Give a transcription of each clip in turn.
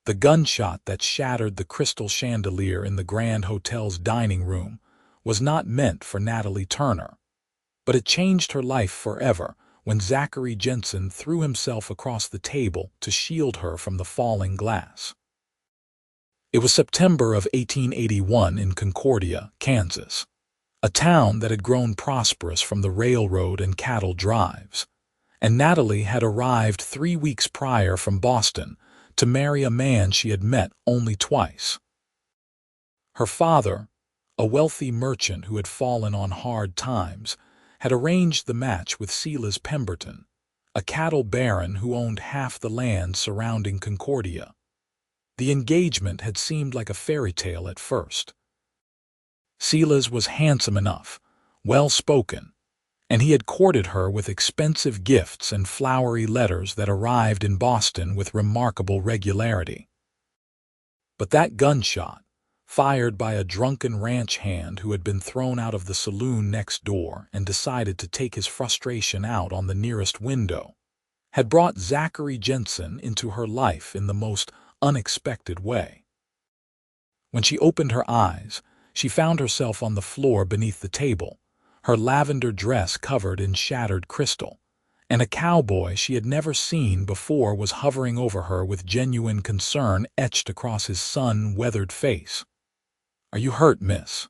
The gunshot that shattered the crystal chandelier in the Grand Hotel's dining room was not meant for Natalie Turner, but it changed her life forever when Zachary Jensen threw himself across the table to shield her from the falling glass. It was September of 1881 in Concordia, Kansas, a town that had grown prosperous from the railroad and cattle drives, and Natalie had arrived 3 weeks prior from Boston to marry a man she had met only twice. Her father, a wealthy merchant who had fallen on hard times, had arranged the match with Silas Pemberton, a cattle baron who owned half the land surrounding Concordia. The engagement had seemed like a fairy tale at first. Silas was handsome enough, well-spoken, and he had courted her with expensive gifts and flowery letters that arrived in Boston with remarkable regularity. But that gunshot, fired by a drunken ranch hand who had been thrown out of the saloon next door and decided to take his frustration out on the nearest window, had brought Zachary Jensen into her life in the most unexpected way. When she opened her eyes, she found herself on the floor beneath the table, her lavender dress covered in shattered crystal, and a cowboy she had never seen before was hovering over her with genuine concern etched across his sun-weathered face. "Are you hurt, miss?"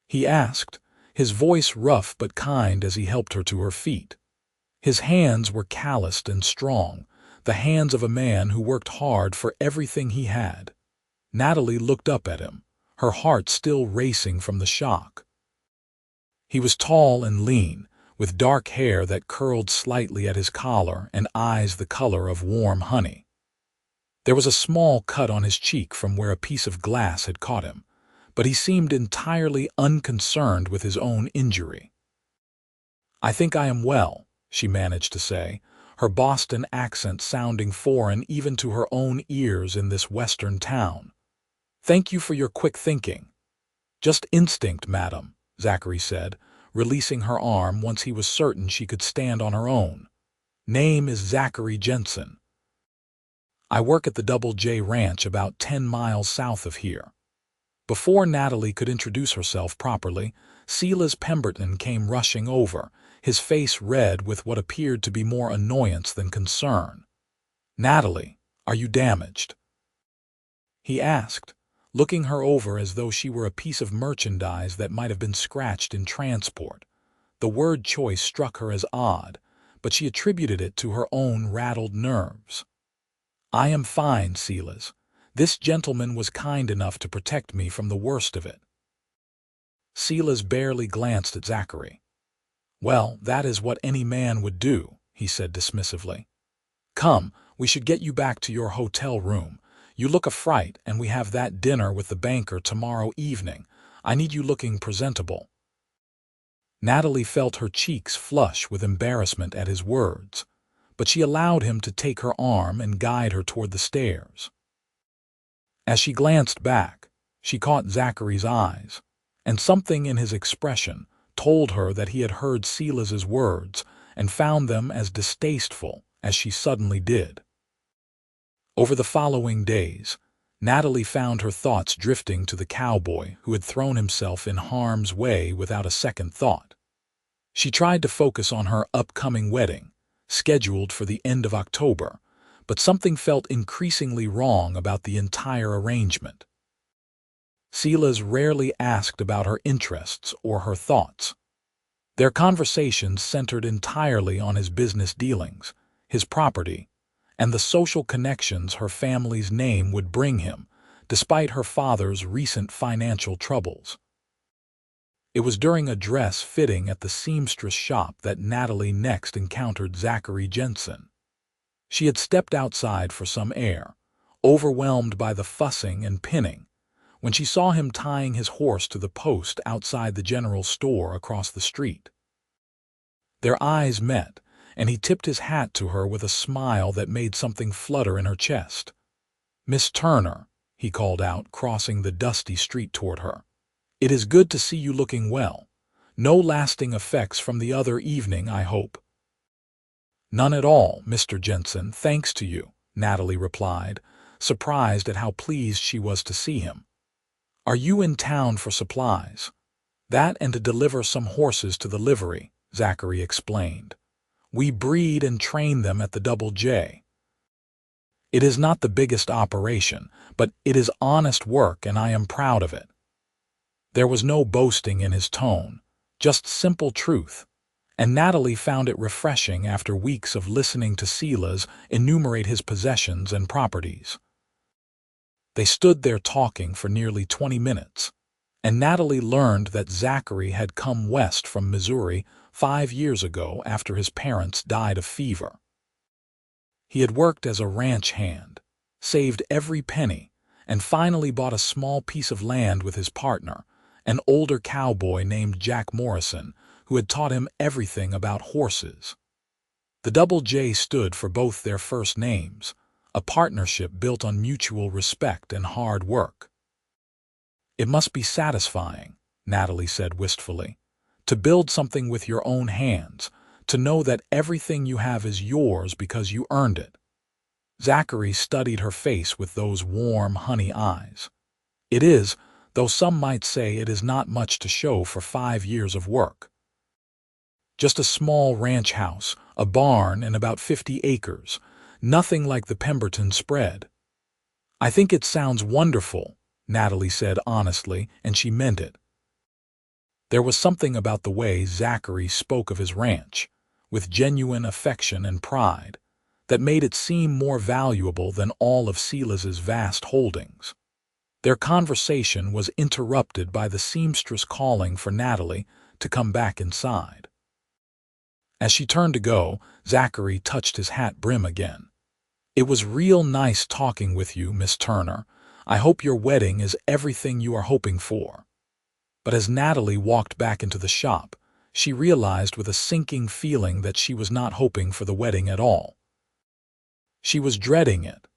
he asked, his voice rough but kind as he helped her to her feet. His hands were calloused and strong, the hands of a man who worked hard for everything he had. Natalie looked up at him, her heart still racing from the shock. He was tall and lean, with dark hair that curled slightly at his collar and eyes the color of warm honey. There was a small cut on his cheek from where a piece of glass had caught him, but he seemed entirely unconcerned with his own injury. "I think I am well," she managed to say, her Boston accent sounding foreign even to her own ears in this western town. "Thank you for your quick thinking." "Just instinct, madam," Zachary said, releasing her arm once he was certain she could stand on her own. "Name is Zachary Jensen. I work at the Double J Ranch about 10 miles south of here." Before Natalie could introduce herself properly, Silas Pemberton came rushing over, his face red with what appeared to be more annoyance than concern. "Natalie, are you damaged?" he asked, looking her over as though she were a piece of merchandise that might have been scratched in transport. The word choice struck her as odd, but she attributed it to her own rattled nerves. "I am fine, Silas. This gentleman was kind enough to protect me from the worst of it." Silas barely glanced at Zachary. "Well, that is what any man would do," he said dismissively. "Come, we should get you back to your hotel room. You look a fright, and we have that dinner with the banker tomorrow evening. I need you looking presentable." Natalie felt her cheeks flush with embarrassment at his words, but she allowed him to take her arm and guide her toward the stairs. As she glanced back, she caught Zachary's eyes, and something in his expression told her that he had heard Silas's words and found them as distasteful as she suddenly did. Over the following days, Natalie found her thoughts drifting to the cowboy who had thrown himself in harm's way without a second thought. She tried to focus on her upcoming wedding, scheduled for the end of October, but something felt increasingly wrong about the entire arrangement. Silas rarely asked about her interests or her thoughts. Their conversations centered entirely on his business dealings, his property, and the social connections her family's name would bring him, despite her father's recent financial troubles. It was during a dress fitting at the seamstress shop that Natalie next encountered Zachary Jensen. She had stepped outside for some air, overwhelmed by the fussing and pinning, when she saw him tying his horse to the post outside the general store across the street. Their eyes met, and he tipped his hat to her with a smile that made something flutter in her chest. "Miss Turner," he called out, crossing the dusty street toward her. "It is good to see you looking well. No lasting effects from the other evening, I hope." "None at all, Mr. Jensen, thanks to you," Natalie replied, surprised at how pleased she was to see him. "Are you in town for supplies?" "That and to deliver some horses to the livery," Zachary explained. "We breed and train them at the Double J. It is not the biggest operation, but it is honest work and I am proud of it." There was no boasting in his tone, just simple truth, and Natalie found it refreshing after weeks of listening to Silas enumerate his possessions and properties. They stood there talking for nearly 20 minutes, and Natalie learned that Zachary had come west from Missouri 5 years ago after his parents died of fever. He had worked as a ranch hand, saved every penny, and finally bought a small piece of land with his partner, an older cowboy named Jack Morrison, who had taught him everything about horses. The Double J stood for both their first names, a partnership built on mutual respect and hard work. "It must be satisfying," Natalie said wistfully, "to build something with your own hands, to know that everything you have is yours because you earned it." Zachary studied her face with those warm, honey eyes. "It is, though some might say it is not much to show for 5 years of work. Just a small ranch house, a barn, and about 50 acres, nothing like the Pemberton spread." "I think it sounds wonderful," Natalie said honestly, and she meant it. There was something about the way Zachary spoke of his ranch, with genuine affection and pride, that made it seem more valuable than all of Silas's vast holdings. Their conversation was interrupted by the seamstress calling for Natalie to come back inside. As she turned to go, Zachary touched his hat brim again. "It was real nice talking with you, Miss Turner. I hope your wedding is everything you are hoping for." But as Natalie walked back into the shop, she realized with a sinking feeling that she was not hoping for the wedding at all. She was dreading it.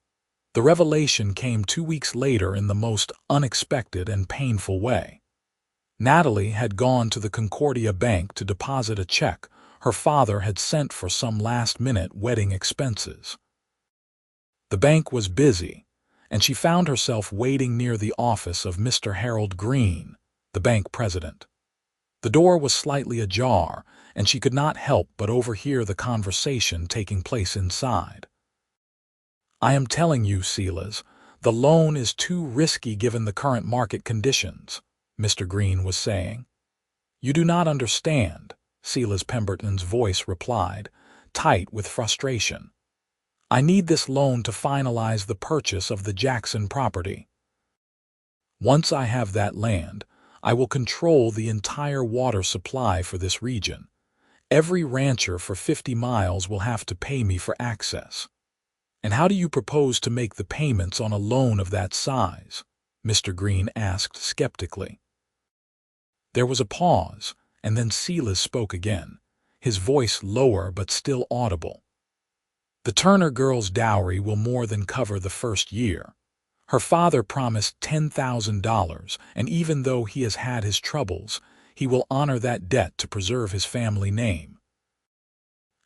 The revelation came 2 weeks later in the most unexpected and painful way. Natalie had gone to the Concordia Bank to deposit a check her father had sent for some last-minute wedding expenses. The bank was busy, and she found herself waiting near the office of Mr. Harold Green, the bank president. The door was slightly ajar, and she could not help but overhear the conversation taking place inside. "I am telling you, Silas, the loan is too risky given the current market conditions," Mr. Green was saying. "You do not understand," Silas Pemberton's voice replied, tight with frustration. "I need this loan to finalize the purchase of the Jackson property. Once I have that land, I will control the entire water supply for this region. Every rancher for 50 miles will have to pay me for access." "And how do you propose to make the payments on a loan of that size?" Mr. Green asked skeptically. There was a pause, and then Silas spoke again, his voice lower but still audible. "The Turner girl's dowry will more than cover the first year. Her father promised $10,000, and even though he has had his troubles, he will honor that debt to preserve his family name.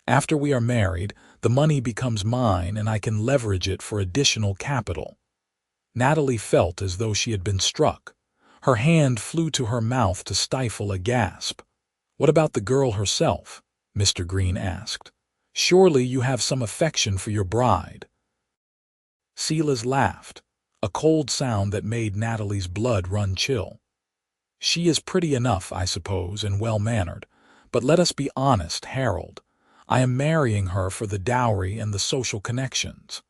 After we are married, the money becomes mine and I can leverage it for additional capital." Natalie felt as though she had been struck. Her hand flew to her mouth to stifle a gasp. "What about the girl herself?" Mr. Green asked. "Surely you have some affection for your bride." Silas laughed, a cold sound that made Natalie's blood run chill. "She is pretty enough, I suppose, and well-mannered, but let us be honest, Harold. I am marrying her for the dowry and the social connections.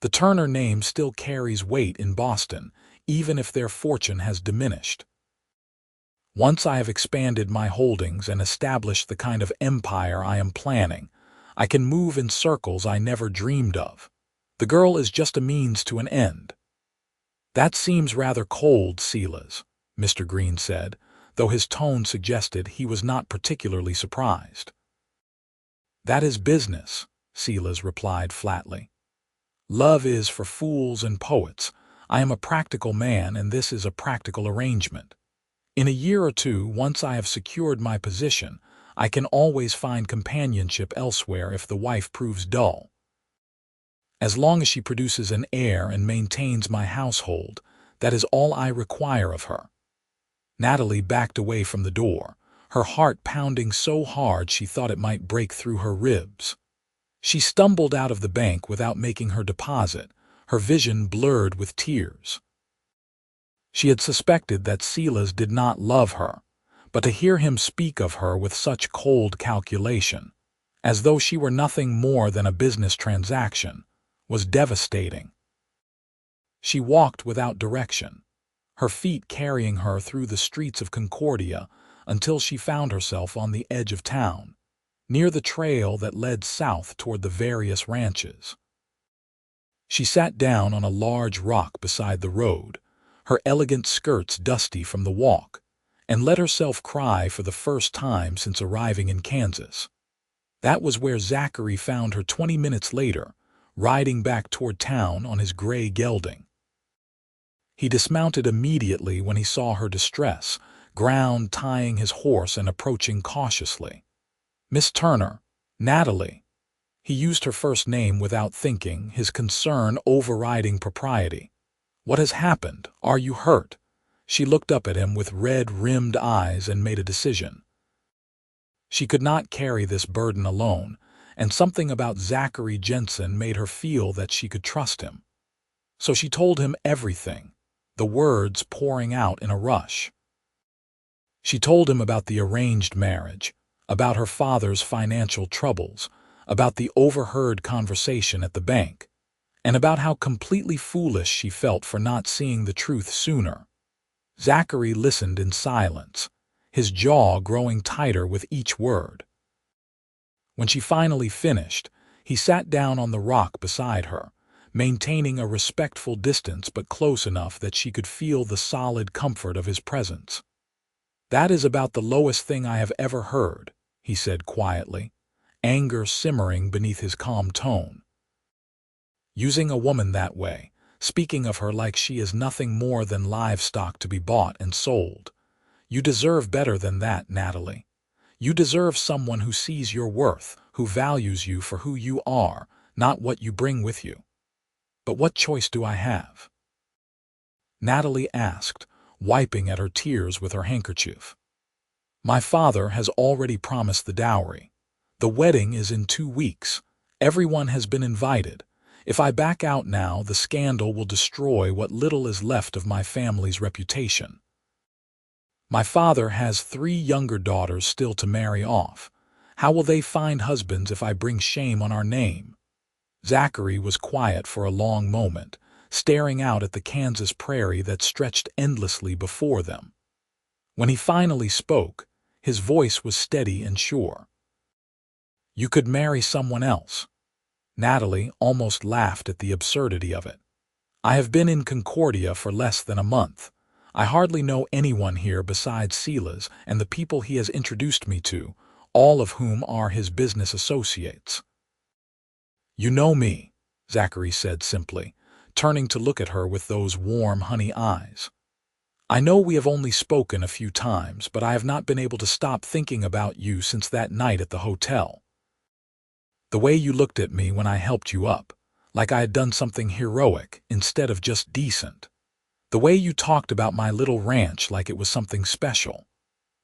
The Turner name still carries weight in Boston, even if their fortune has diminished. Once I have expanded my holdings and established the kind of empire I am planning, I can move in circles I never dreamed of. The girl is just a means to an end." "That seems rather cold, Silas," Mr. Green said, though his tone suggested he was not particularly surprised. "That is business," Silas replied flatly. "Love is for fools and poets. I am a practical man, and this is a practical arrangement. In a year or two, once I have secured my position, I can always find companionship elsewhere if the wife proves dull." As long as she produces an heir and maintains my household, that is all I require of her." Natalie backed away from the door, her heart pounding so hard she thought it might break through her ribs. She stumbled out of the bank without making her deposit, her vision blurred with tears. She had suspected that Silas did not love her, but to hear him speak of her with such cold calculation, as though she were nothing more than a business transaction, was devastating. She walked without direction, her feet carrying her through the streets of Concordia until she found herself on the edge of town, near the trail that led south toward the various ranches. She sat down on a large rock beside the road, her elegant skirts dusty from the walk, and let herself cry for the first time since arriving in Kansas. That was where Zachary found her 20 minutes later, riding back toward town on his gray gelding. He dismounted immediately when he saw her distress, ground tying his horse and approaching cautiously. "Miss Turner, Natalie." He used her first name without thinking, his concern overriding propriety. "What has happened? Are you hurt?" She looked up at him with red-rimmed eyes and made a decision. She could not carry this burden alone, and something about Zachary Jensen made her feel that she could trust him. So she told him everything, the words pouring out in a rush. She told him about the arranged marriage, about her father's financial troubles, about the overheard conversation at the bank, and about how completely foolish she felt for not seeing the truth sooner. Zachary listened in silence, his jaw growing tighter with each word. When she finally finished, he sat down on the rock beside her, maintaining a respectful distance but close enough that she could feel the solid comfort of his presence. "That is about the lowest thing I have ever heard," he said quietly, anger simmering beneath his calm tone. "Using a woman that way, speaking of her like she is nothing more than livestock to be bought and sold. You deserve better than that, Natalie. You deserve someone who sees your worth, who values you for who you are, not what you bring with you." "But what choice do I have?" Natalie asked, wiping at her tears with her handkerchief. "My father has already promised the dowry. The wedding is in 2 weeks. Everyone has been invited. If I back out now, the scandal will destroy what little is left of my family's reputation. My father has 3 younger daughters still to marry off. How will they find husbands if I bring shame on our name?" Zachary was quiet for a long moment, staring out at the Kansas prairie that stretched endlessly before them. When he finally spoke, his voice was steady and sure. "You could marry someone else." Natalie almost laughed at the absurdity of it. "I have been in Concordia for less than a month. I hardly know anyone here besides Silas and the people he has introduced me to, all of whom are his business associates." "You know me," Zachary said simply, turning to look at her with those warm honey eyes. "I know we have only spoken a few times, but I have not been able to stop thinking about you since that night at the hotel. The way you looked at me when I helped you up, like I had done something heroic instead of just decent. The way you talked about my little ranch like it was something special.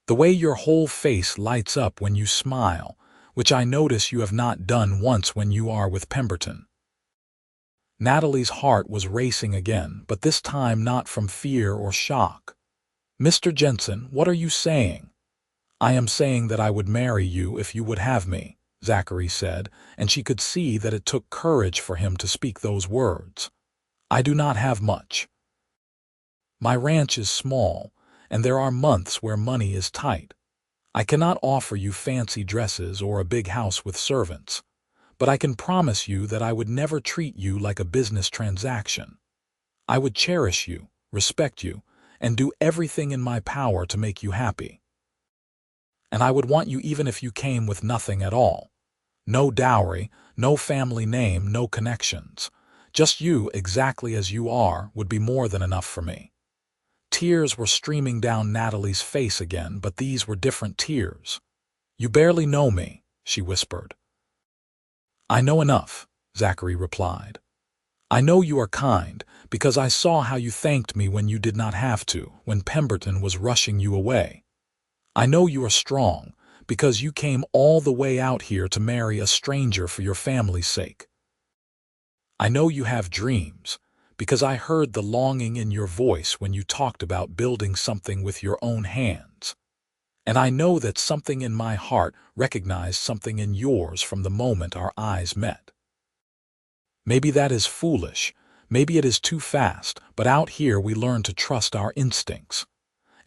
The way your whole face lights up when you smile, which I notice you have not done once when you are with Pemberton." Natalie's heart was racing again, but this time not from fear or shock. "Mr. Jensen, what are you saying?" "I am saying that I would marry you if you would have me," Zachary said, and she could see that it took courage for him to speak those words. "I do not have much. My ranch is small, and there are months where money is tight. I cannot offer you fancy dresses or a big house with servants, but I can promise you that I would never treat you like a business transaction. I would cherish you, respect you, and do everything in my power to make you happy. And I would want you even if you came with nothing at all. No dowry, no family name, no connections. Just you exactly as you are would be more than enough for me." Tears were streaming down Natalie's face again, but these were different tears. "You barely know me," she whispered. "I know enough," Zachary replied. I know you are kind, because I saw how you thanked me when you did not have to, when Pemberton was rushing you away. I know you are strong, because you came all the way out here to marry a stranger for your family's sake. I know you have dreams, because I heard the longing in your voice when you talked about building something with your own hands. And I know that something in my heart recognized something in yours from the moment our eyes met. Maybe that is foolish, maybe it is too fast, but out here we learn to trust our instincts.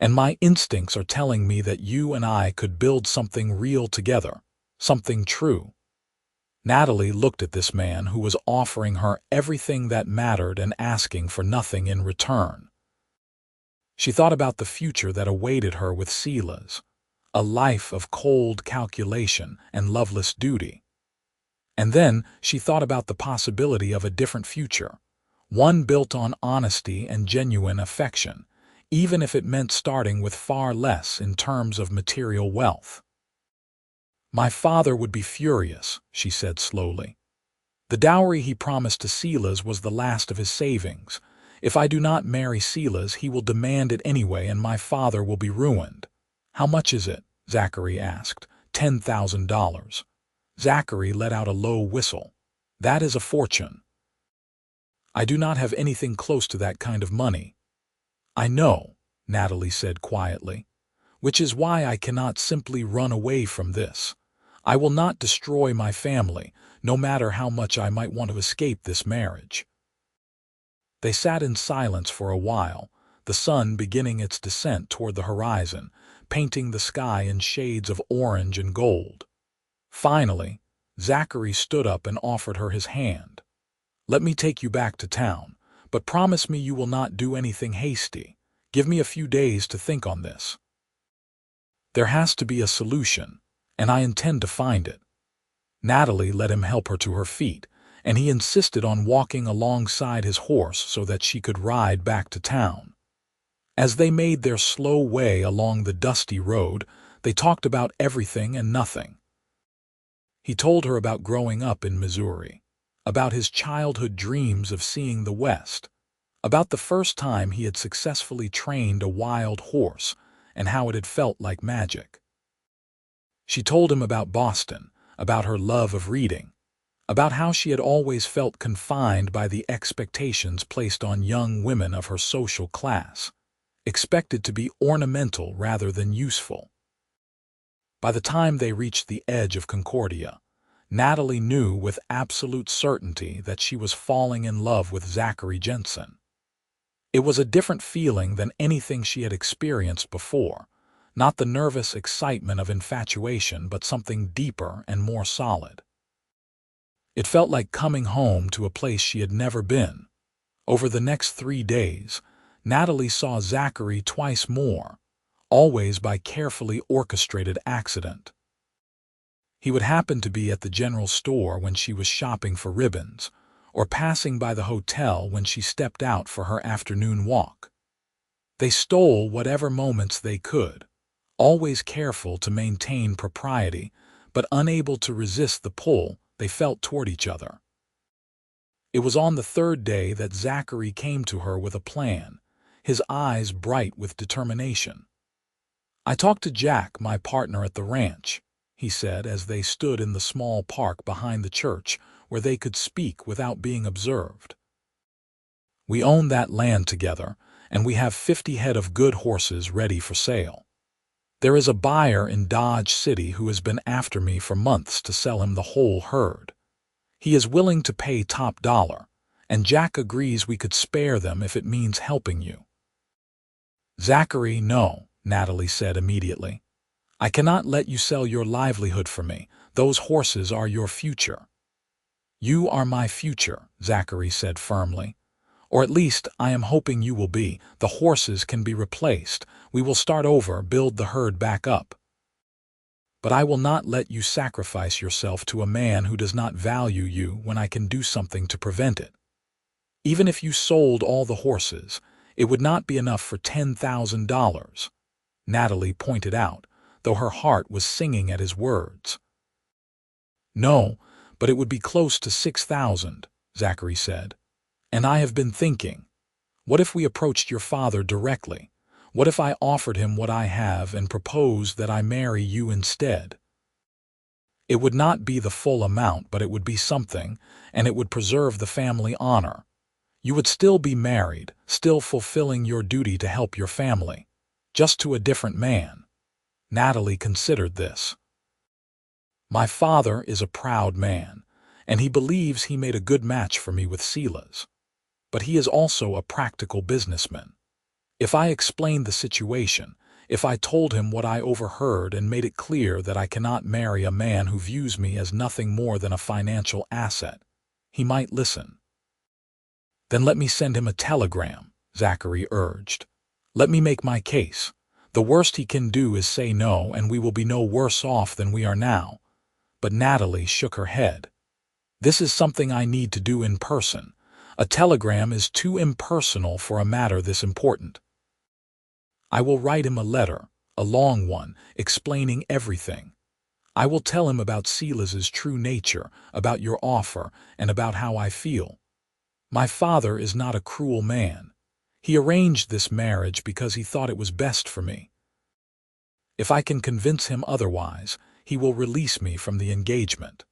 And my instincts are telling me that you and I could build something real together, something true. Natalie looked at this man who was offering her everything that mattered and asking for nothing in return. She thought about the future that awaited her with soulless, a life of cold calculation and loveless duty. And then she thought about the possibility of a different future, one built on honesty and genuine affection, even if it meant starting with far less in terms of material wealth. My father would be furious, she said slowly. The dowry he promised to soulless was the last of his savings. If I do not marry soulless, he will demand it anyway and my father will be ruined. How much is it? Zachary asked. $10,000. Zachary let out a low whistle. That is a fortune. I do not have anything close to that kind of money. I know, Natalie said quietly, which is why I cannot simply run away from this. I will not destroy my family, no matter how much I might want to escape this marriage. They sat in silence for a while, the sun beginning its descent toward the horizon, painting the sky in shades of orange and gold. Finally, Zachary stood up and offered her his hand. Let me take you back to town, but promise me you will not do anything hasty. Give me a few days to think on this. There has to be a solution, and I intend to find it. Natalie let him help her to her feet, and he insisted on walking alongside his horse so that she could ride back to town. As they made their slow way along the dusty road, they talked about everything and nothing. He told her about growing up in Missouri, about his childhood dreams of seeing the West, about the first time he had successfully trained a wild horse and how it had felt like magic. She told him about Boston, about her love of reading, about how she had always felt confined by the expectations placed on young women of her social class, expected to be ornamental rather than useful. By the time they reached the edge of Concordia, Natalie knew with absolute certainty that she was falling in love with Zachary Jensen. It was a different feeling than anything she had experienced before, not the nervous excitement of infatuation, but something deeper and more solid. It felt like coming home to a place she had never been. Over the next 3 days, Natalie saw Zachary twice more, always by carefully orchestrated accident. He would happen to be at the general store when she was shopping for ribbons, or passing by the hotel when she stepped out for her afternoon walk. They stole whatever moments they could, always careful to maintain propriety, but unable to resist the pull they felt toward each other. It was on the 3rd day that Zachary came to her with a plan, his eyes bright with determination. I talked to Jack, my partner at the ranch, he said as they stood in the small park behind the church where they could speak without being observed. We own that land together, and we have 50 head of good horses ready for sale. There is a buyer in Dodge City who has been after me for months to sell him the whole herd. He is willing to pay top dollar, and Jack agrees we could spare them if it means helping you. Zachary, no, Natalie said immediately. I cannot let you sell your livelihood for me. Those horses are your future. You are my future, Zachary said firmly. Or at least I am hoping you will be. The horses can be replaced. We will start over, build the herd back up. But I will not let you sacrifice yourself to a man who does not value you when I can do something to prevent it. Even if you sold all the horses, it would not be enough for $10,000, Natalie pointed out, though her heart was singing at his words. No, but it would be close to 6,000, Zachary said. And I have been thinking, what if we approached your father directly? What if I offered him what I have and proposed that I marry you instead? It would not be the full amount, but it would be something, and it would preserve the family honor. You would still be married, still fulfilling your duty to help your family, just to a different man. Natalie considered this. My father is a proud man, and he believes he made a good match for me with Sela's. But he is also a practical businessman. If I explained the situation, if I told him what I overheard and made it clear that I cannot marry a man who views me as nothing more than a financial asset, he might listen. Then let me send him a telegram, Zachary urged. Let me make my case. The worst he can do is say no, and we will be no worse off than we are now. But Natalie shook her head. This is something I need to do in person. A telegram is too impersonal for a matter this important. I will write him a letter, a long one, explaining everything. I will tell him about Silas's true nature, about your offer, and about how I feel. My father is not a cruel man. He arranged this marriage because he thought it was best for me. If I can convince him otherwise, he will release me from the engagement.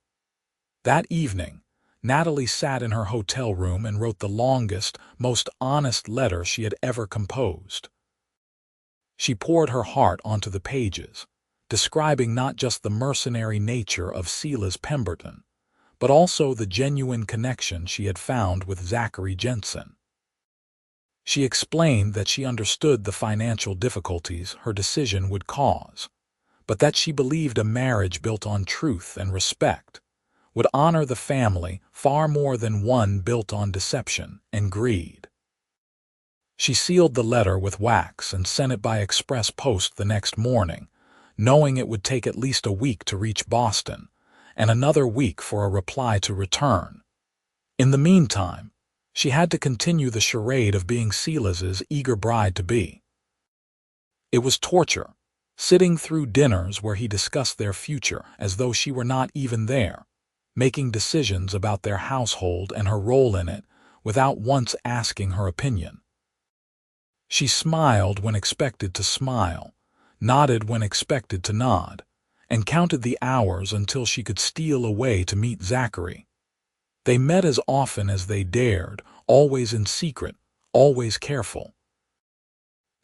That evening, Natalie sat in her hotel room and wrote the longest, most honest letter she had ever composed. She poured her heart onto the pages, describing not just the mercenary nature of Silas Pemberton, but also the genuine connection she had found with Zachary Jensen. She explained that she understood the financial difficulties her decision would cause, but that she believed a marriage built on truth and respect would honor the family far more than one built on deception and greed. She sealed the letter with wax and sent it by express post the next morning, knowing it would take at least a week to reach Boston, and another week for a reply to return. In the meantime, she had to continue the charade of being Silas's eager bride-to-be. It was torture, sitting through dinners where he discussed their future as though she were not even there, making decisions about their household and her role in it without once asking her opinion. She smiled when expected to smile, nodded when expected to nod, and counted the hours until she could steal away to meet Zachary. They met as often as they dared, always in secret, always careful.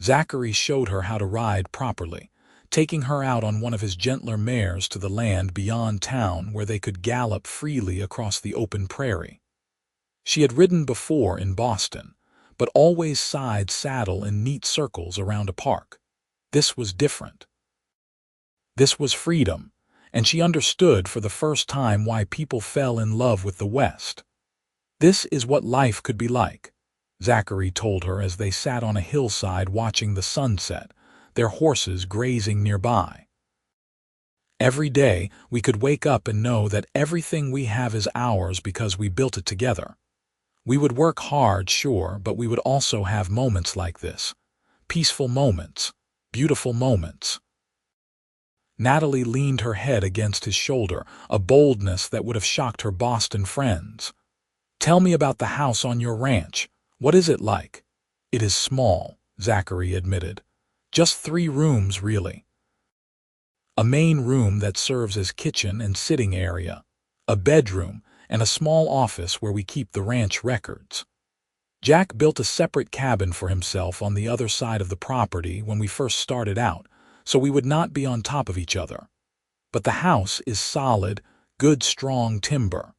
Zachary showed her how to ride properly, taking her out on one of his gentler mares to the land beyond town where they could gallop freely across the open prairie. She had ridden before in Boston, but always side saddle in neat circles around a park. This was different. This was freedom, and she understood for the first time why people fell in love with the West. This is what life could be like, Zachary told her as they sat on a hillside watching the sunset, their horses grazing nearby. Every day, we could wake up and know that everything we have is ours because we built it together. We would work hard, sure, but we would also have moments like this. Peaceful moments, beautiful moments. Natalie leaned her head against his shoulder, a boldness that would have shocked her Boston friends. Tell me about the house on your ranch. What is it like? It is small, Zachary admitted. Just 3 rooms, really. A main room that serves as kitchen and sitting area, a bedroom, and a small office where we keep the ranch records. Jack built a separate cabin for himself on the other side of the property when we first started out, so we would not be on top of each other. But the house is solid, good strong timber.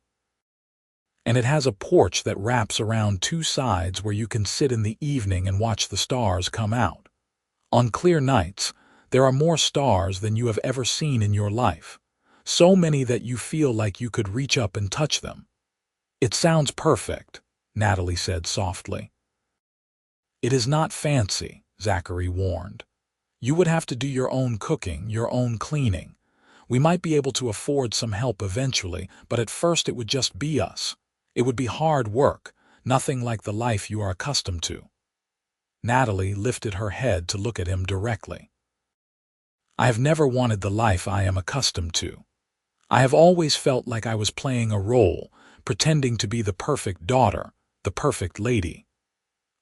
And it has a porch that wraps around 2 sides where you can sit in the evening and watch the stars come out. On clear nights, there are more stars than you have ever seen in your life. So many that you feel like you could reach up and touch them. It sounds perfect, Natalie said softly. It is not fancy, Zachary warned. You would have to do your own cooking, your own cleaning. We might be able to afford some help eventually, but at first it would just be us. It would be hard work, nothing like the life you are accustomed to. Natalie lifted her head to look at him directly. I have never wanted the life I am accustomed to. I have always felt like I was playing a role, pretending to be the perfect daughter, the perfect lady.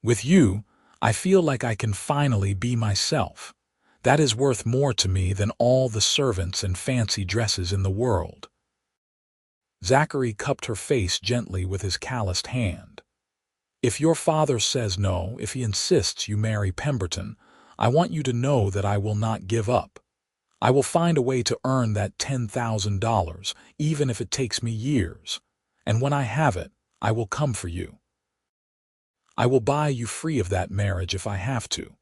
With you, I feel like I can finally be myself. That is worth more to me than all the servants and fancy dresses in the world." Zachary cupped her face gently with his calloused hand. "If your father says no, if he insists you marry Pemberton, I want you to know that I will not give up. I will find a way to earn that $10,000, even if it takes me years. And when I have it, I will come for you. I will buy you free of that marriage if I have to."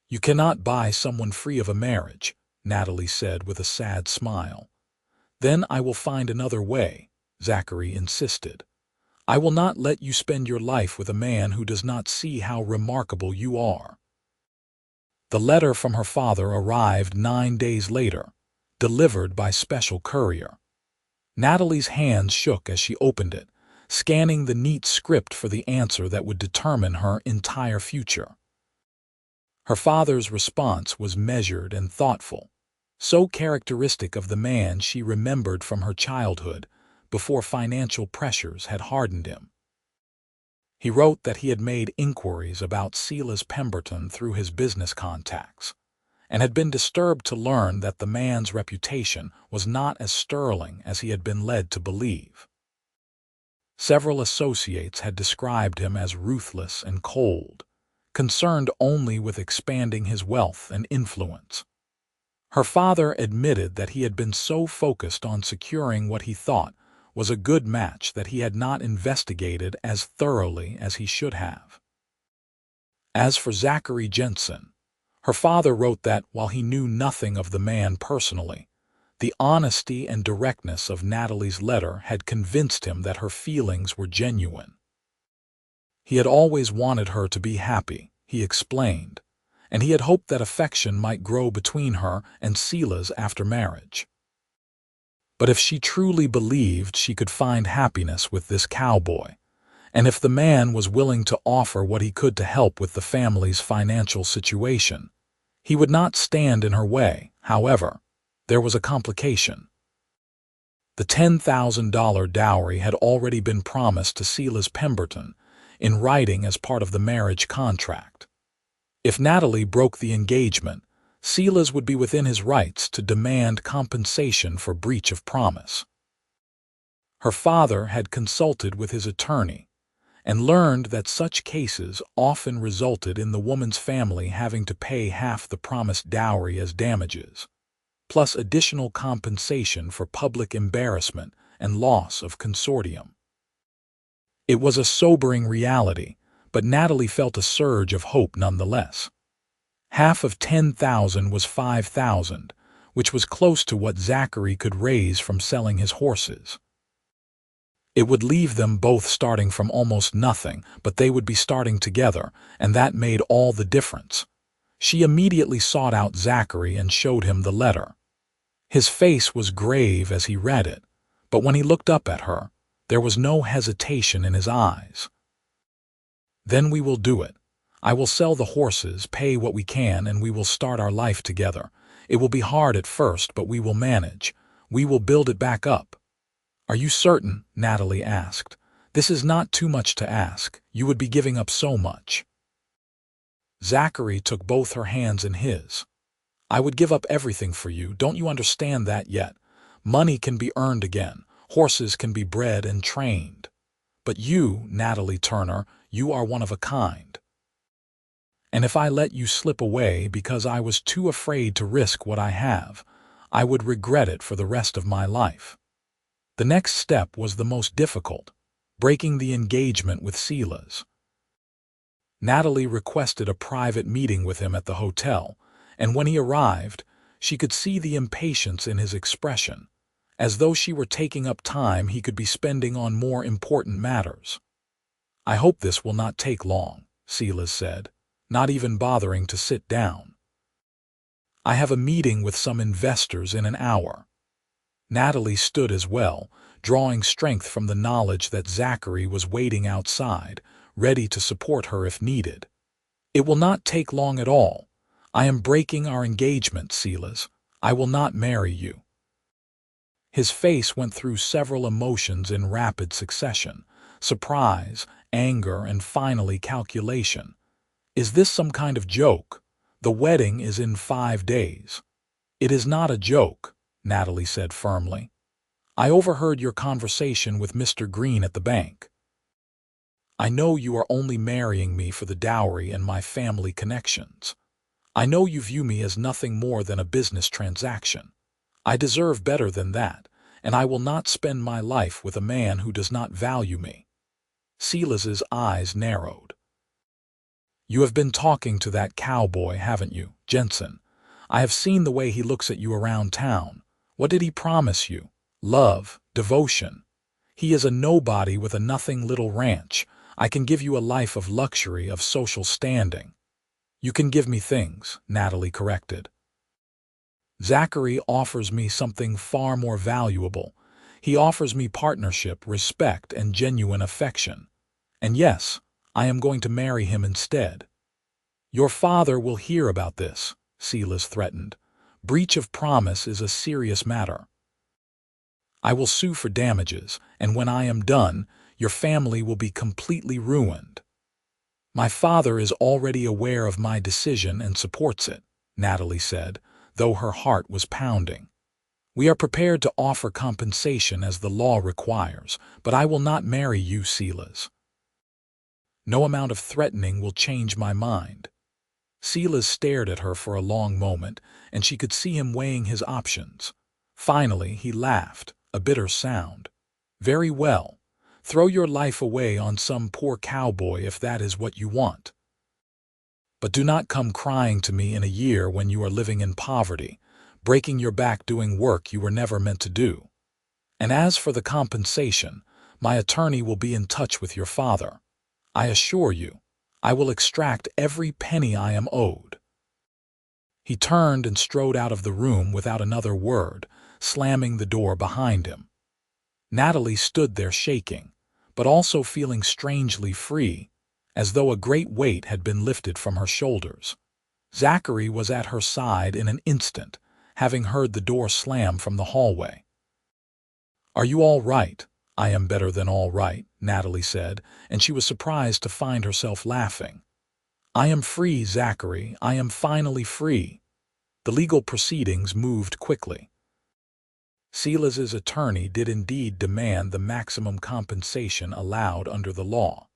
"You cannot buy someone free of a marriage," Natalie said with a sad smile. "Then I will find another way," Zachary insisted. "I will not let you spend your life with a man who does not see how remarkable you are." The letter from her father arrived 9 days later, delivered by special courier. Natalie's hands shook as she opened it, scanning the neat script for the answer that would determine her entire future. Her father's response was measured and thoughtful, so characteristic of the man she remembered from her childhood before financial pressures had hardened him. He wrote that he had made inquiries about Silas Pemberton through his business contacts, and had been disturbed to learn that the man's reputation was not as sterling as he had been led to believe. Several associates had described him as ruthless and cold, concerned only with expanding his wealth and influence. Her father admitted that he had been so focused on securing what he thought was a good match that he had not investigated as thoroughly as he should have. As for Zachary Jensen, her father wrote that, while he knew nothing of the man personally, the honesty and directness of Natalie's letter had convinced him that her feelings were genuine. He had always wanted her to be happy, he explained, and he had hoped that affection might grow between her and Silas after marriage. But if she truly believed she could find happiness with this cowboy, and if the man was willing to offer what he could to help with the family's financial situation, he would not stand in her way. However, there was a complication. The $10,000 dowry had already been promised to Silas Pemberton in writing as part of the marriage contract. If Natalie broke the engagement, Silas would be within his rights to demand compensation for breach of promise. Her father had consulted with his attorney and learned that such cases often resulted in the woman's family having to pay half the promised dowry as damages, plus additional compensation for public embarrassment and loss of consortium. It was a sobering reality, but Natalie felt a surge of hope nonetheless. Half of 10,000 was 5,000, which was close to what Zachary could raise from selling his horses. It would leave them both starting from almost nothing, but they would be starting together, and that made all the difference. She immediately sought out Zachary and showed him the letter. His face was grave as he read it, but when he looked up at her, there was no hesitation in his eyes. "Then we will do it. I will sell the horses, pay what we can, and we will start our life together. It will be hard at first, but we will manage. We will build it back up." "Are you certain?" Natalie asked. "This is not too much to ask. You would be giving up so much." Zachary took both her hands in his. "I would give up everything for you. Don't you understand that yet? Money can be earned again. Horses can be bred and trained. But you, Natalie Turner, you are one of a kind. And if I let you slip away because I was too afraid to risk what I have, I would regret it for the rest of my life." The next step was the most difficult, breaking the engagement with Silas. Natalie requested a private meeting with him at the hotel, and when he arrived, she could see the impatience in his expression, as though she were taking up time he could be spending on more important matters. "I hope this will not take long," Silas said, not even bothering to sit down. "I have a meeting with some investors in an hour." Natalie stood as well, drawing strength from the knowledge that Zachary was waiting outside, ready to support her if needed. "It will not take long at all. I am breaking our engagement, Silas. I will not marry you." His face went through several emotions in rapid succession: surprise, anger, and finally calculation. Is this some kind of joke? The wedding is in 5 days. It is not a joke, Natalie said firmly. I overheard your conversation with Mr. Green at the bank. I know you are only marrying me for the dowry and my family connections. I know you view me as nothing more than a business transaction. I deserve better than that, and I will not spend my life with a man who does not value me. Silas's eyes narrowed. You have been talking to that cowboy, haven't you, Jensen? I have seen the way he looks at you around town. What did he promise you? Love, devotion. He is a nobody with a nothing little ranch. I can give you a life of luxury, of social standing. You can give me things, Natalie corrected. Zachary offers me something far more valuable. He offers me partnership, respect, and genuine affection. And yes, I am going to marry him instead. Your father will hear about this, Silas threatened. Breach of promise is a serious matter. I will sue for damages, and when I am done, your family will be completely ruined. My father is already aware of my decision and supports it, Natalie said, though her heart was pounding. We are prepared to offer compensation as the law requires, but I will not marry you, Silas. No amount of threatening will change my mind. Silas stared at her for a long moment, and she could see him weighing his options. Finally, he laughed, a bitter sound. Very well. Throw your life away on some poor cowboy if that is what you want. But do not come crying to me in a year when you are living in poverty, breaking your back doing work you were never meant to do. And as for the compensation, my attorney will be in touch with your father. I assure you, I will extract every penny I am owed. He turned and strode out of the room without another word, slamming the door behind him. Natalie stood there shaking, but also feeling strangely free, as though a great weight had been lifted from her shoulders. Zachary was at her side in an instant, having heard the door slam from the hallway. Are you all right? I am better than all right, Natalie said, and she was surprised to find herself laughing. I am free, Zachary. I am finally free. The legal proceedings moved quickly. Silas's attorney did indeed demand the maximum compensation allowed under the law.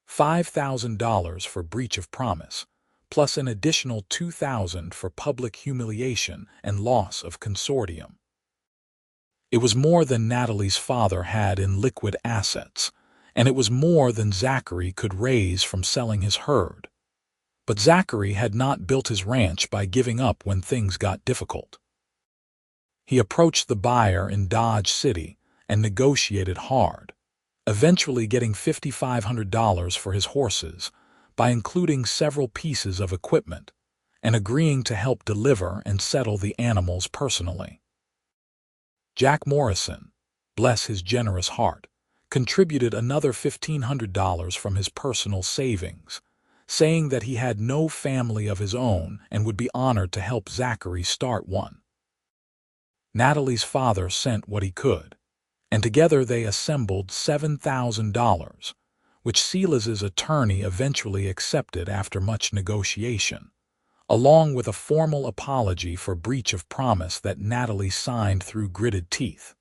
$5,000 for breach of promise, plus an additional $2,000 for public humiliation and loss of consortium. It was more than Natalie's father had in liquid assets, and it was more than Zachary could raise from selling his herd. But Zachary had not built his ranch by giving up when things got difficult. He approached the buyer in Dodge City and negotiated hard, eventually getting $5,500 for his horses by including several pieces of equipment and agreeing to help deliver and settle the animals personally. Jack Morrison, bless his generous heart, contributed another $1,500 from his personal savings, saying that he had no family of his own and would be honored to help Zachary start one. Natalie's father sent what he could, and together they assembled $7,000, which Silas's attorney eventually accepted after much negotiation, along with a formal apology for breach of promise that Natalie signed through gritted teeth.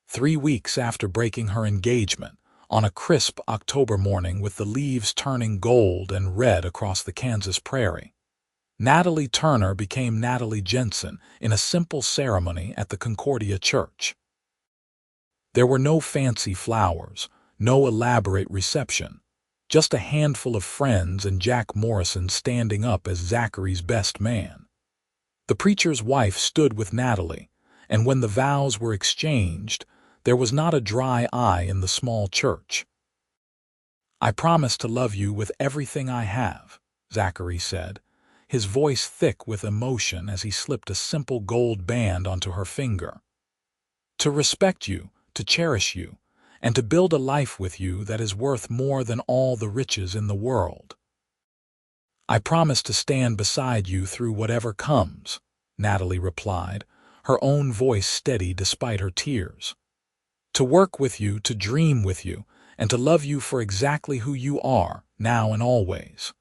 3 weeks after breaking her engagement, on a crisp October morning with the leaves turning gold and red across the Kansas prairie, Natalie Turner became Natalie Jensen in a simple ceremony at the Concordia Church. There were no fancy flowers, no elaborate reception, just a handful of friends and Jack Morrison standing up as Zachary's best man. The preacher's wife stood with Natalie, and when the vows were exchanged, there was not a dry eye in the small church. I promise to love you with everything I have, Zachary said, his voice thick with emotion as he slipped a simple gold band onto her finger. To respect you, to cherish you, and to build a life with you that is worth more than all the riches in the world. I promise to stand beside you through whatever comes, Natalie replied, her own voice steady despite her tears. To work with you, to dream with you, and to love you for exactly who you are, now and always.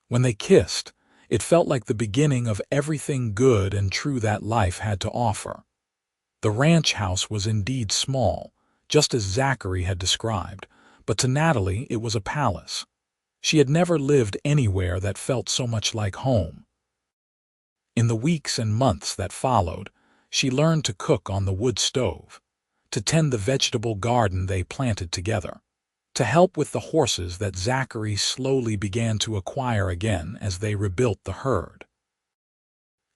When they kissed, it felt like the beginning of everything good and true that life had to offer. The ranch house was indeed small, just as Zachary had described, but to Natalie it was a palace. She had never lived anywhere that felt so much like home. In the weeks and months that followed, she learned to cook on the wood stove, to tend the vegetable garden they planted together, to help with the horses that Zachary slowly began to acquire again as they rebuilt the herd.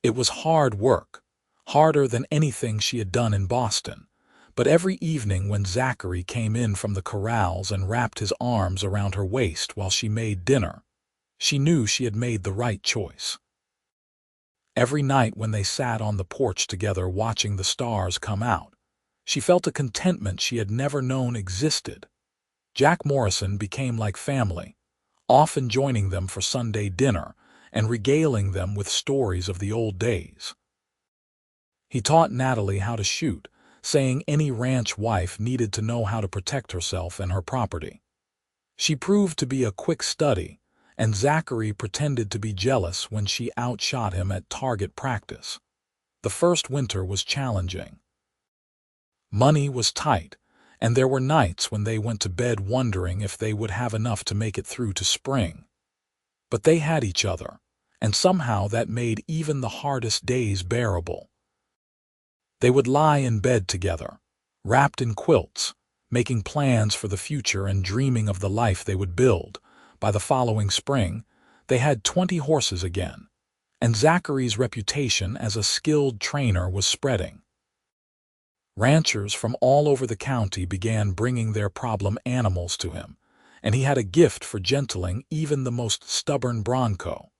It was hard work, harder than anything she had done in Boston, but every evening when Zachary came in from the corrals and wrapped his arms around her waist while she made dinner, she knew she had made the right choice. Every night when they sat on the porch together watching the stars come out, she felt a contentment she had never known existed. Jack Morrison became like family, often joining them for Sunday dinner and regaling them with stories of the old days. He taught Natalie how to shoot, saying any ranch wife needed to know how to protect herself and her property. She proved to be a quick study, and Zachary pretended to be jealous when she outshot him at target practice. The first winter was challenging. Money was tight, and there were nights when they went to bed wondering if they would have enough to make it through to spring. But they had each other, and somehow that made even the hardest days bearable. They would lie in bed together, wrapped in quilts, making plans for the future and dreaming of the life they would build. By the following spring, they had 20 horses again, and Zachary's reputation as a skilled trainer was spreading. Ranchers from all over the county began bringing their problem animals to him, and he had a gift for gentling even the most stubborn bronco.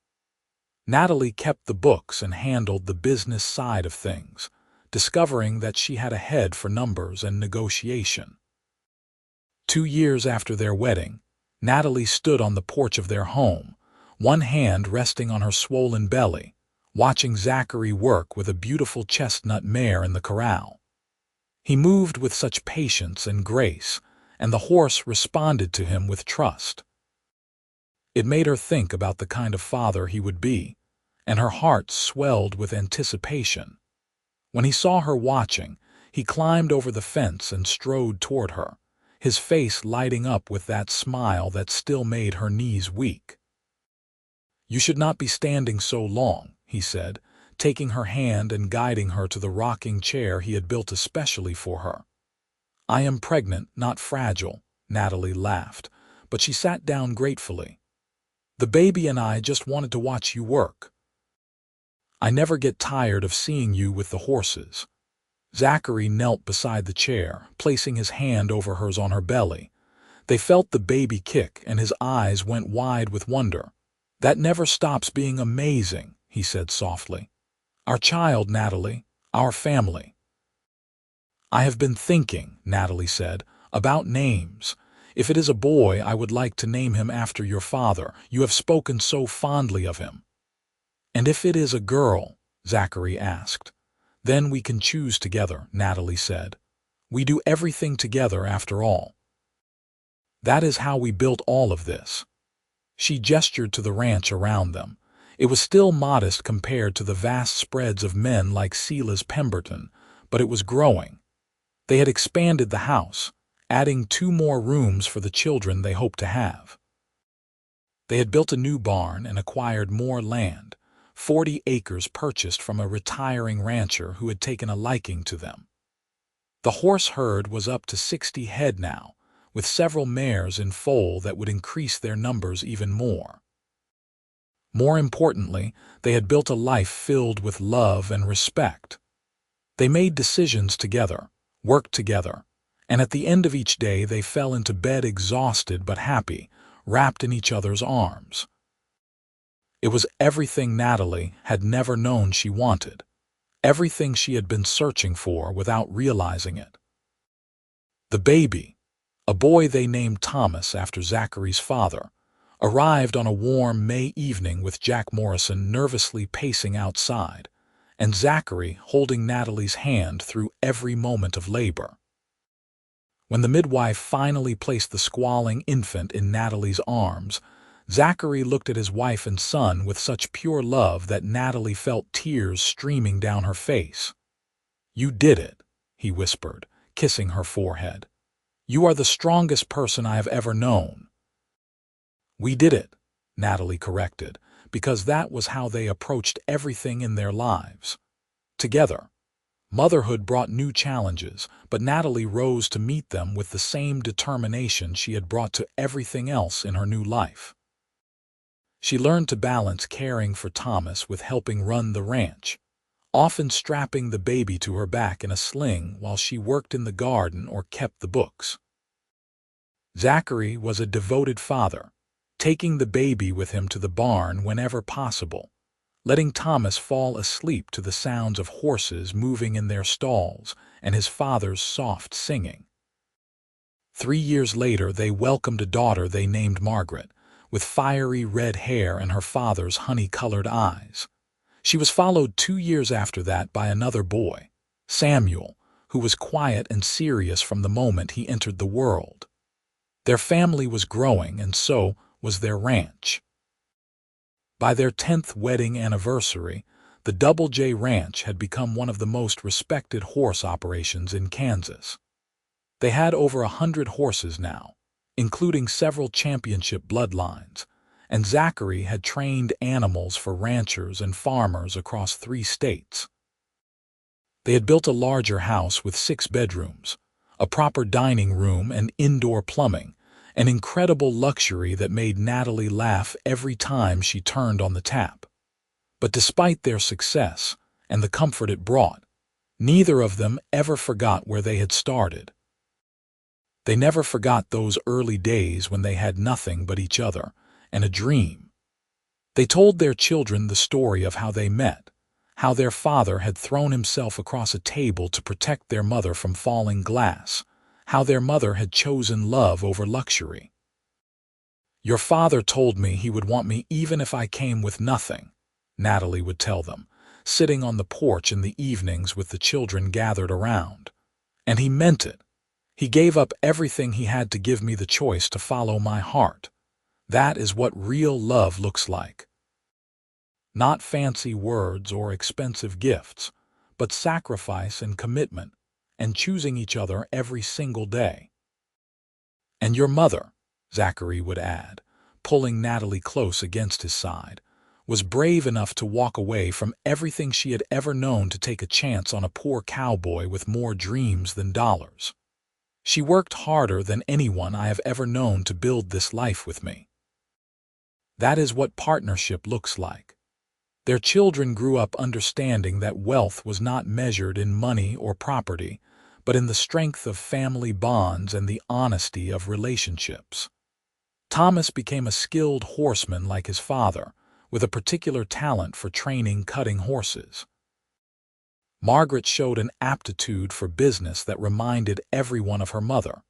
Natalie kept the books and handled the business side of things, discovering that she had a head for numbers and negotiation. 2 years after their wedding, Natalie stood on the porch of their home, one hand resting on her swollen belly, watching Zachary work with a beautiful chestnut mare in the corral. He moved with such patience and grace, and the horse responded to him with trust. It made her think about the kind of father he would be, and her heart swelled with anticipation. When he saw her watching, he climbed over the fence and strode toward her, his face lighting up with that smile that still made her knees weak. "You should not be standing so long," he said, taking her hand and guiding her to the rocking chair he had built especially for her. "I am pregnant, not fragile," Natalie laughed, but she sat down gratefully. "The baby and I just wanted to watch you work. I never get tired of seeing you with the horses." Zachary knelt beside the chair, placing his hand over hers on her belly. They felt the baby kick, and his eyes went wide with wonder. "That never stops being amazing," he said softly. "Our child, Natalie, our family." "I have been thinking," Natalie said, "about names. If it is a boy, I would like to name him after your father. You have spoken so fondly of him." "And if it is a girl?" Zachary asked. "Then we can choose together," Natalie said. "We do everything together after all. That is how we built all of this." She gestured to the ranch around them. It was still modest compared to the vast spreads of men like Silas Pemberton, but it was growing. They had expanded the house, adding 2 more rooms for the children they hoped to have. They had built a new barn and acquired more land, 40 acres purchased from a retiring rancher who had taken a liking to them. The horse herd was up to 60 head now, with several mares in foal that would increase their numbers even more. More importantly, they had built a life filled with love and respect. They made decisions together, worked together, and at the end of each day they fell into bed exhausted but happy, wrapped in each other's arms. It was everything Natalie had never known she wanted, everything she had been searching for without realizing it. The baby, a boy they named Thomas after Zachary's father, arrived on a warm May evening with Jack Morrison nervously pacing outside, and Zachary holding Natalie's hand through every moment of labor. When the midwife finally placed the squalling infant in Natalie's arms, Zachary looked at his wife and son with such pure love that Natalie felt tears streaming down her face. "You did it," he whispered, kissing her forehead. "You are the strongest person I have ever known." "We did it," Natalie corrected, because that was how they approached everything in their lives. Together. Motherhood brought new challenges, but Natalie rose to meet them with the same determination she had brought to everything else in her new life. She learned to balance caring for Thomas with helping run the ranch, often strapping the baby to her back in a sling while she worked in the garden or kept the books. Zachary was a devoted father, taking the baby with him to the barn whenever possible, letting Thomas fall asleep to the sounds of horses moving in their stalls and his father's soft singing. 3 years later, they welcomed a daughter they named Margaret, with fiery red hair and her father's honey-colored eyes. She was followed 2 years after that by another boy, Samuel, who was quiet and serious from the moment he entered the world. Their family was growing, and so was their ranch. By their 10th wedding anniversary, the Double J Ranch had become one of the most respected horse operations in Kansas. They had over 100 horses now, including several championship bloodlines, and Zachary had trained animals for ranchers and farmers across 3 states. They had built a larger house with 6 bedrooms, a proper dining room and indoor plumbing, an incredible luxury that made Natalie laugh every time she turned on the tap. But despite their success and the comfort it brought, neither of them ever forgot where they had started. They never forgot those early days when they had nothing but each other and a dream. They told their children the story of how they met, how their father had thrown himself across a table to protect their mother from falling glass, how their mother had chosen love over luxury. "Your father told me he would want me even if I came with nothing," Natalie would tell them, sitting on the porch in the evenings with the children gathered around. "And he meant it. He gave up everything he had to give me the choice to follow my heart. That is what real love looks like. Not fancy words or expensive gifts, but sacrifice and commitment, and choosing each other every single day." "And your mother," Zachary would add, pulling Natalie close against his side, "was brave enough to walk away from everything she had ever known to take a chance on a poor cowboy with more dreams than dollars. She worked harder than anyone I have ever known to build this life with me." That is what partnership looks like. Their children grew up understanding that wealth was not measured in money or property, but in the strength of family bonds and the honesty of relationships. Thomas became a skilled horseman like his father, with a particular talent for training cutting horses. Margaret showed an aptitude for business that reminded everyone of her mother,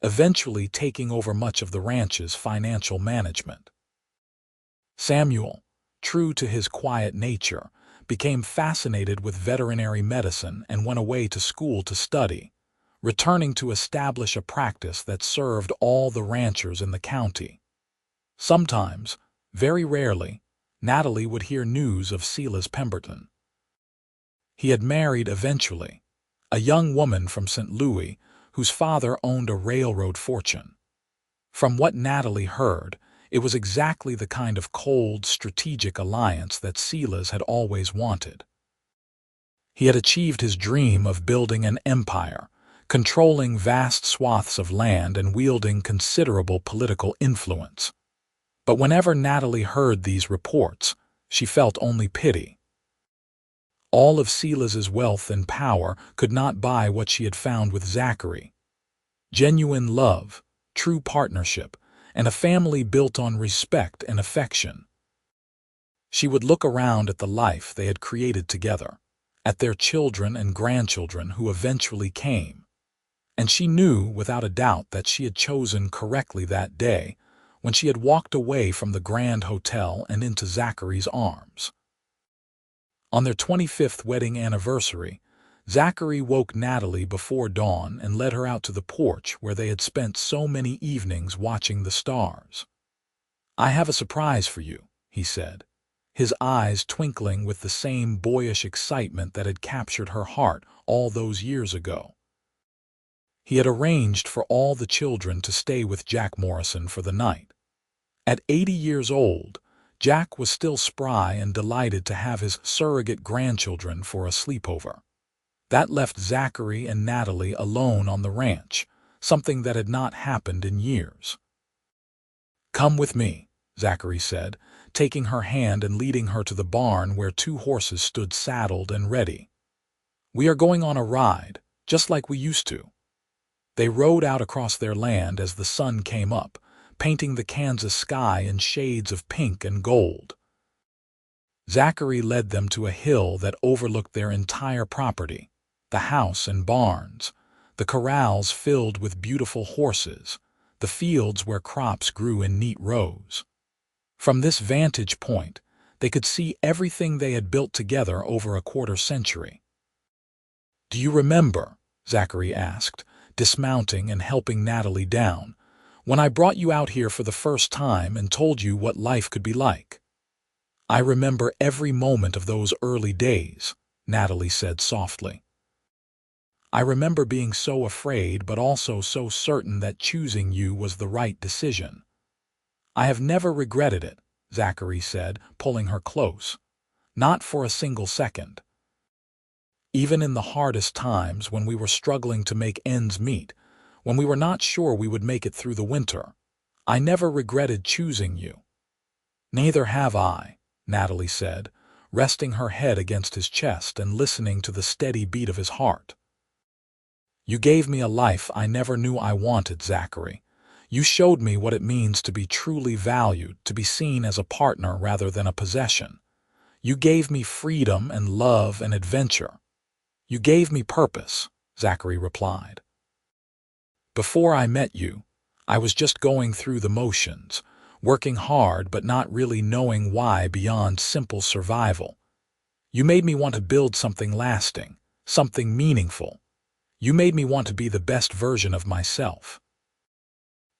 eventually taking over much of the ranch's financial management. Samuel, true to his quiet nature, became fascinated with veterinary medicine and went away to school to study, returning to establish a practice that served all the ranchers in the county. Sometimes, very rarely, Natalie would hear news of Silas Pemberton. He had married eventually, a young woman from St. Louis whose father owned a railroad fortune. From what Natalie heard, it was exactly the kind of cold, strategic alliance that Silas had always wanted. He had achieved his dream of building an empire, controlling vast swaths of land and wielding considerable political influence. But whenever Natalie heard these reports, she felt only pity. All of Silas's wealth and power could not buy what she had found with Zachary: genuine love, true partnership, and a family built on respect and affection. She would look around at the life they had created together, at their children and grandchildren who eventually came, and she knew without a doubt that she had chosen correctly that day when she had walked away from the Grand Hotel and into Zachary's arms. On their 25th wedding anniversary, Zachary woke Natalie before dawn and led her out to the porch where they had spent so many evenings watching the stars. "I have a surprise for you," he said, his eyes twinkling with the same boyish excitement that had captured her heart all those years ago. He had arranged for all the children to stay with Jack Morrison for the night. At 80 years old, Jack was still spry and delighted to have his surrogate grandchildren for a sleepover. That left Zachary and Natalie alone on the ranch, something that had not happened in years. "Come with me," Zachary said, taking her hand and leading her to the barn where 2 horses stood saddled and ready. "We are going on a ride, just like we used to." They rode out across their land as the sun came up, painting the Kansas sky in shades of pink and gold. Zachary led them to a hill that overlooked their entire property, the house and barns, the corrals filled with beautiful horses, the fields where crops grew in neat rows. From this vantage point, they could see everything they had built together over a quarter-century. "Do you remember," Zachary asked, dismounting and helping Natalie down, "when I brought you out here for the first time and told you what life could be like?" "I remember every moment of those early days," Natalie said softly. "I remember being so afraid but also so certain that choosing you was the right decision." "I have never regretted it," Zachary said, pulling her close. "Not for a single second. Even in the hardest times when we were struggling to make ends meet, when we were not sure we would make it through the winter, I never regretted choosing you." "Neither have I," Natalie said, resting her head against his chest and listening to the steady beat of his heart. "You gave me a life I never knew I wanted, Zachary. You showed me what it means to be truly valued, to be seen as a partner rather than a possession. You gave me freedom and love and adventure. You gave me purpose," Zachary replied. "Before I met you, I was just going through the motions, working hard but not really knowing why beyond simple survival. You made me want to build something lasting, something meaningful. You made me want to be the best version of myself."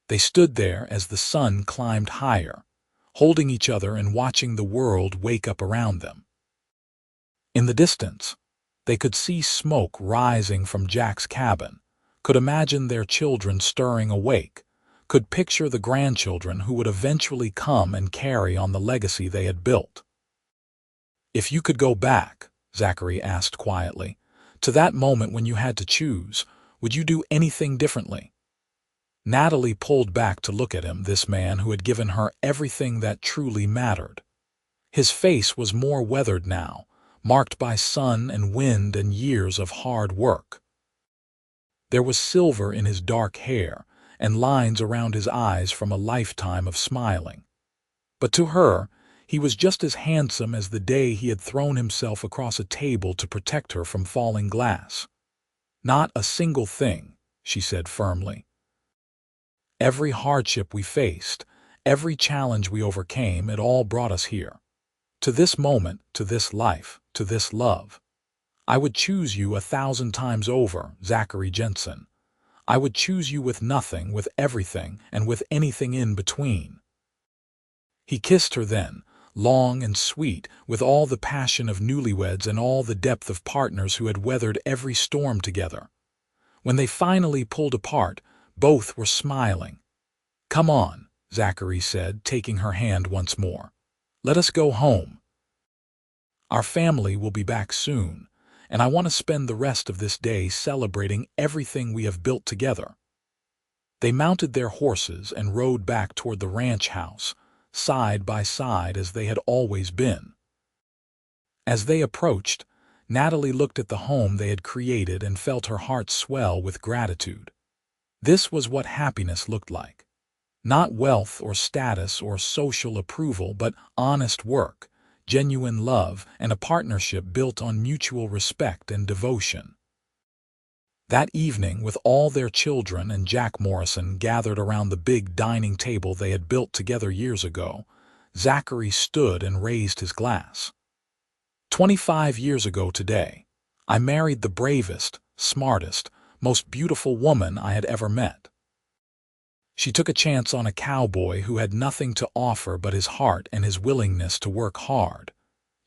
They stood there as the sun climbed higher, holding each other and watching the world wake up around them. In the distance, they could see smoke rising from Jack's cabin, could imagine their children stirring awake, could picture the grandchildren who would eventually come and carry on the legacy they had built. "If you could go back," Zachary asked quietly, "to that moment when you had to choose, would you do anything differently?" Natalie pulled back to look at him, this man who had given her everything that truly mattered. His face was more weathered now, marked by sun and wind and years of hard work. There was silver in his dark hair and lines around his eyes from a lifetime of smiling. But to her, he was just as handsome as the day he had thrown himself across a table to protect her from falling glass. "Not a single thing," she said firmly. "Every hardship we faced, every challenge we overcame, it all brought us here. To this moment, to this life, to this love. I would choose you 1,000 times over, Zachary Jensen. I would choose you with nothing, with everything, and with anything in between." He kissed her then, long and sweet, with all the passion of newlyweds and all the depth of partners who had weathered every storm together. When they finally pulled apart, both were smiling. "Come on," Zachary said, taking her hand once more. "Let us go home. Our family will be back soon, and I want to spend the rest of this day celebrating everything we have built together." They mounted their horses and rode back toward the ranch house, side by side as they had always been. As they approached, Natalie looked at the home they had created and felt her heart swell with gratitude. This was what happiness looked like. Not wealth or status or social approval, but honest work, genuine love, and a partnership built on mutual respect and devotion. That evening, with all their children and Jack Morrison gathered around the big dining table they had built together years ago, Zachary stood and raised his glass. 25 years ago today, I married the bravest, smartest, most beautiful woman I had ever met. She took a chance on a cowboy who had nothing to offer but his heart and his willingness to work hard.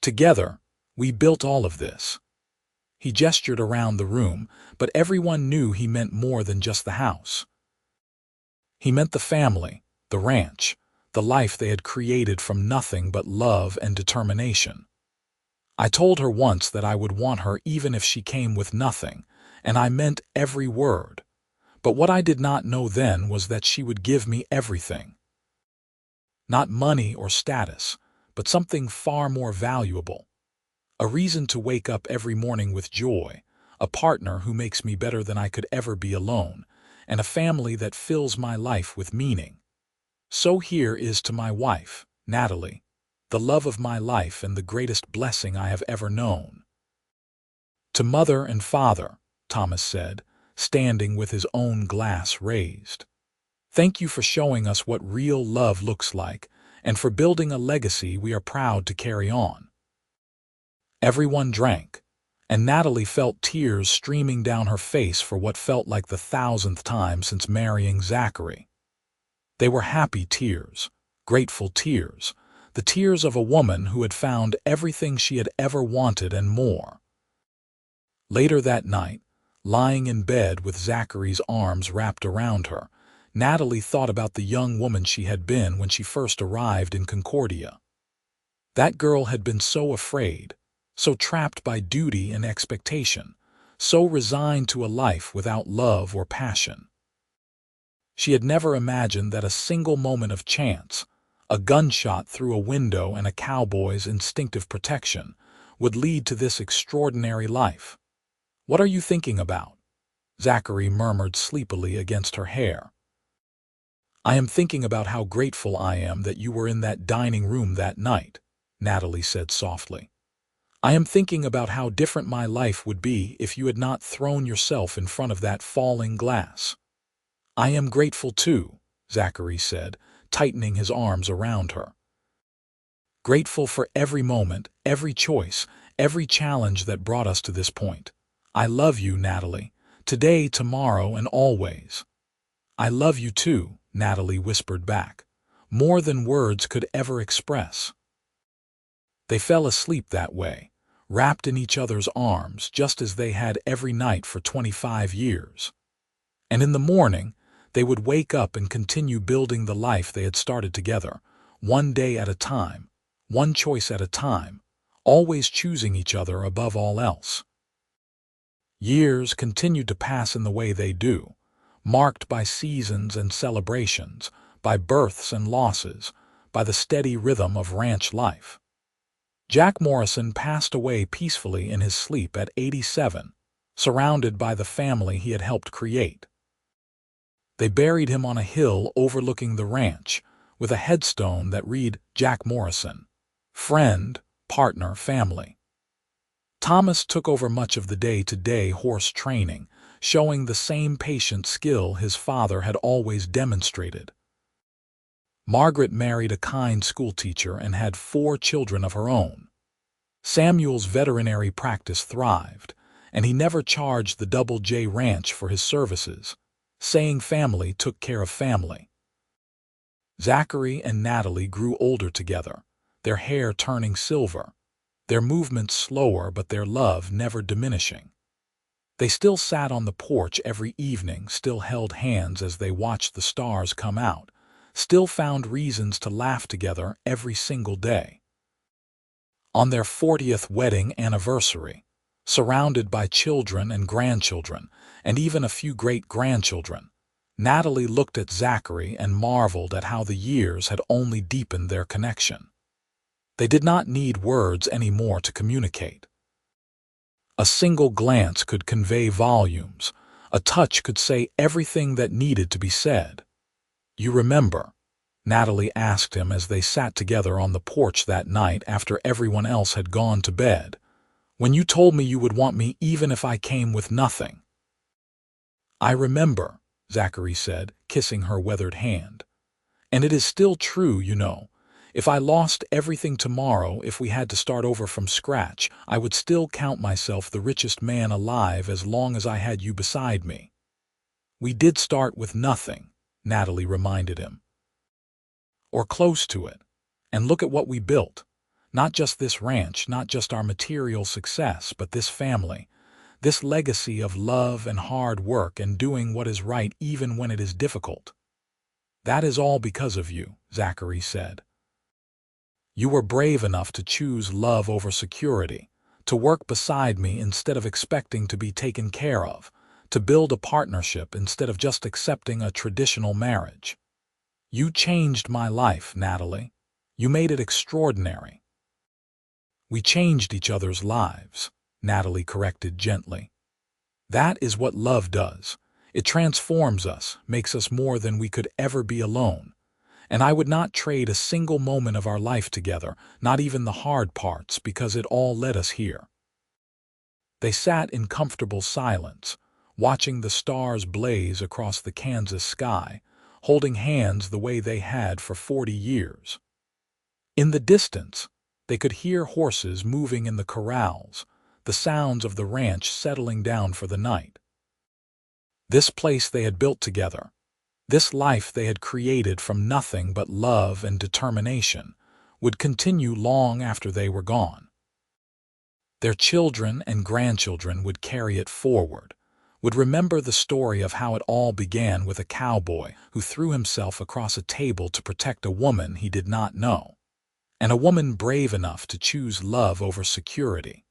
Together, we built all of this." He gestured around the room, but everyone knew he meant more than just the house. He meant the family, the ranch, the life they had created from nothing but love and determination. "I told her once that I would want her even if she came with nothing, and I meant every word. But what I did not know then was that she would give me everything. Not money or status, but something far more valuable. A reason to wake up every morning with joy, a partner who makes me better than I could ever be alone, and a family that fills my life with meaning. So here is to my wife, Natalie, the love of my life and the greatest blessing I have ever known." "To mother and father," Thomas said, standing with his own glass raised. "Thank you for showing us what real love looks like, and for building a legacy we are proud to carry on." Everyone drank, and Natalie felt tears streaming down her face for what felt like the 1,000th time since marrying Zachary. They were happy tears, grateful tears, the tears of a woman who had found everything she had ever wanted and more. Later that night, lying in bed with Zachary's arms wrapped around her, Natalie thought about the young woman she had been when she first arrived in Concordia. That girl had been so afraid, so trapped by duty and expectation, so resigned to a life without love or passion. She had never imagined that a single moment of chance, a gunshot through a window and a cowboy's instinctive protection, would lead to this extraordinary life. "What are you thinking about?" Zachary murmured sleepily against her hair. "I am thinking about how grateful I am that you were in that dining room that night," Natalie said softly. "I am thinking about how different my life would be if you had not thrown yourself in front of that falling glass." "I am grateful too," Zachary said, tightening his arms around her. "Grateful for every moment, every choice, every challenge that brought us to this point. I love you, Natalie, today, tomorrow, and always." "I love you too," Natalie whispered back, more than words could ever express. They fell asleep that way, wrapped in each other's arms just as they had every night for 25 years. And in the morning, they would wake up and continue building the life they had started together, one day at a time, one choice at a time, always choosing each other above all else. Years continued to pass in the way they do, marked by seasons and celebrations, by births and losses, by the steady rhythm of ranch life. Jack Morrison passed away peacefully in his sleep at 87, surrounded by the family he had helped create. They buried him on a hill overlooking the ranch, with a headstone that read Jack Morrison, friend, partner, family. Thomas took over much of the day-to-day horse training, showing the same patient skill his father had always demonstrated. Margaret married a kind schoolteacher and had 4 children of her own. Samuel's veterinary practice thrived, and he never charged the Double J Ranch for his services, saying family took care of family. Zachary and Natalie grew older together, their hair turning silver, their movements slower but their love never diminishing. They still sat on the porch every evening, still held hands as they watched the stars come out, still found reasons to laugh together every single day. On their 40th wedding anniversary, surrounded by children and grandchildren, and even a few great-grandchildren, Natalie looked at Zachary and marveled at how the years had only deepened their connection. They did not need words anymore to communicate. A single glance could convey volumes, a touch could say everything that needed to be said. "You remember?" Natalie asked him as they sat together on the porch that night after everyone else had gone to bed. "When you told me you would want me even if I came with nothing." "I remember," Zachary said, kissing her weathered hand. "And it is still true, you know. If I lost everything tomorrow, if we had to start over from scratch, I would still count myself the richest man alive as long as I had you beside me." "We did start with nothing," Natalie reminded him. "Or close to it. And look at what we built. Not just this ranch, not just our material success, but this family. This legacy of love and hard work and doing what is right even when it is difficult." "That is all because of you," Zachary said. "You were brave enough to choose love over security, to work beside me instead of expecting to be taken care of, to build a partnership instead of just accepting a traditional marriage. You changed my life, Natalie. You made it extraordinary." "We changed each other's lives," Natalie corrected gently. "That is what love does. It transforms us, makes us more than we could ever be alone. And I would not trade a single moment of our life together, not even the hard parts, because it all led us here." They sat in comfortable silence, watching the stars blaze across the Kansas sky, holding hands the way they had for 40 years. In the distance, they could hear horses moving in the corrals, the sounds of the ranch settling down for the night. This place they had built together, this life they had created from nothing but love and determination, would continue long after they were gone. Their children and grandchildren would carry it forward, would remember the story of how it all began with a cowboy who threw himself across a table to protect a woman he did not know, and a woman brave enough to choose love over security.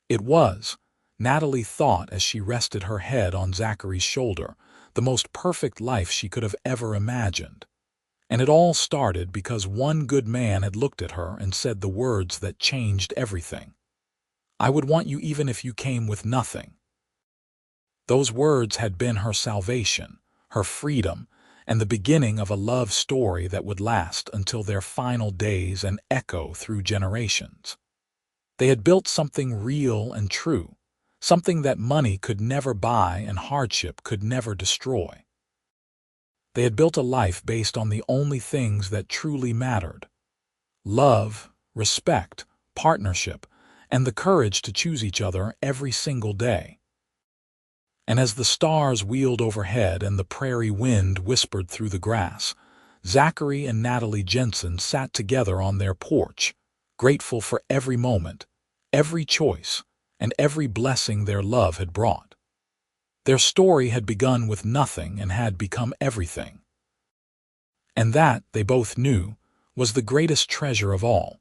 It was, Natalie thought as she rested her head on Zachary's shoulder, the most perfect life she could have ever imagined. And it all started because one good man had looked at her and said the words that changed everything. "I would want you even if you came with nothing." Those words had been her salvation, her freedom, and the beginning of a love story that would last until their final days and echo through generations. They had built something real and true, something that money could never buy and hardship could never destroy. They had built a life based on the only things that truly mattered: love, respect, partnership, and the courage to choose each other every single day. And as the stars wheeled overhead and the prairie wind whispered through the grass, Zachary and Natalie Jensen sat together on their porch, grateful for every moment, every choice, and every blessing their love had brought. Their story had begun with nothing and had become everything. And that, they both knew, was the greatest treasure of all.